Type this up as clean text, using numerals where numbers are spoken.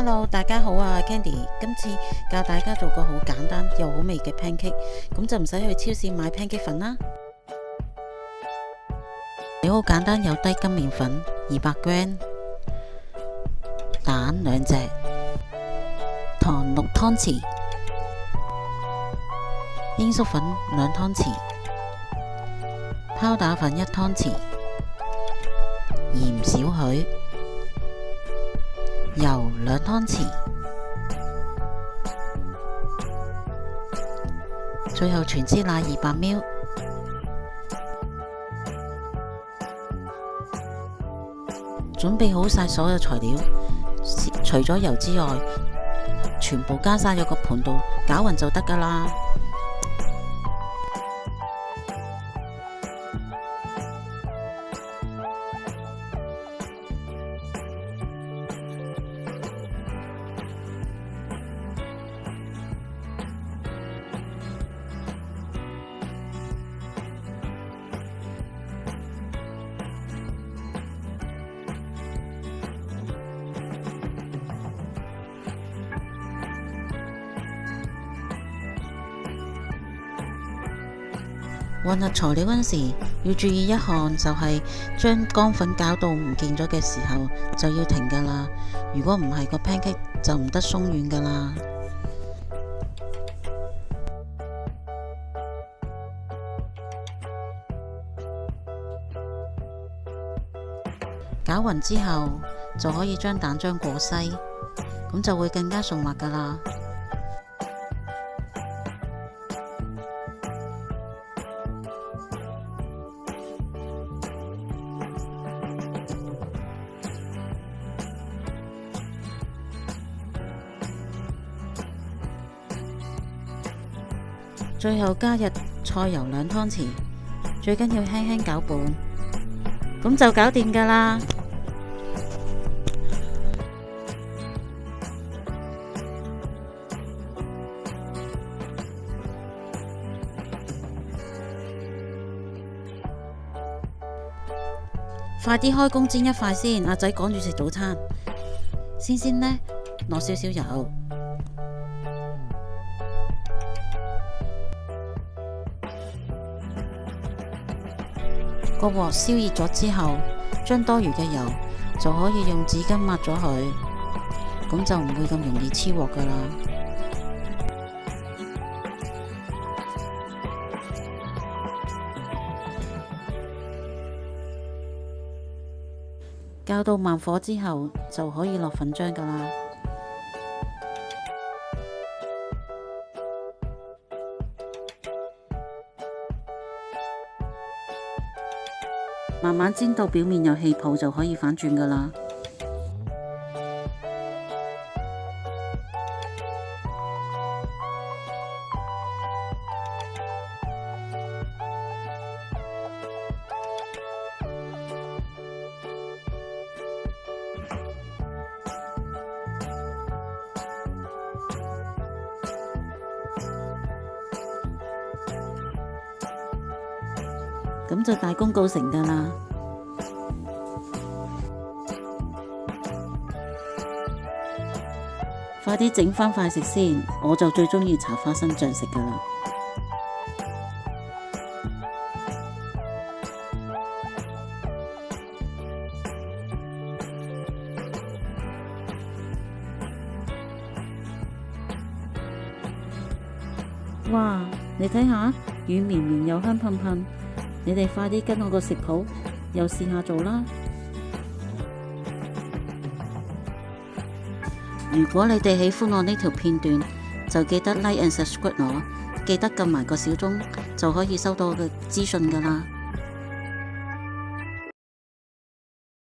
Hello，大家好啊，Candy，今次教大家做個好簡單又好味嘅 pancake，咁就唔使去超市買 pancake 粉啦。料好簡單，有低筋麵粉200g，蛋2隻，糖6湯匙，鷹粟粉2湯匙，拋打粉1湯匙，鹽少許。油2湯匙，最後全脂奶200ml。準備好晒所有材料，除咗油之外，全部加晒入個盤度，攪勻就得㗎喇。混合材料嗰陣時，要注意一項，就係將乾粉攪到唔見咗嘅時候就要停㗎喇。如果唔係，個 pancake 就唔得鬆軟㗎喇。攪勻之後就可以將蛋漿過篩，咁就會更加順滑㗎喇。最後加入菜油2湯匙，最緊要輕輕攪拌，咁就搞掂㗎喇。快啲開工煎一塊先，阿仔趕住食早餐。先呢，落少少油。個鑊燒熱咗之後，將多餘嘅油就可以用紙巾抹咗佢，咁就唔會咁容易黐鑊㗎喇。較到慢火之後，就可以落粉漿㗎喇。慢慢煎到表面有氣泡就可以反轉㗎喇。咁就大功告成㗎喇！快啲整返塊食先，我就最鍾意搽花生醬食㗎喇。哇！你睇下，軟綿綿又香噴噴。你哋快啲跟我個食譜，又試下做啦！如果你哋喜歡我呢條片段，就記得 like and subscribe 我，記得撳埋個小鐘，就可以收到我嘅資訊㗎喇。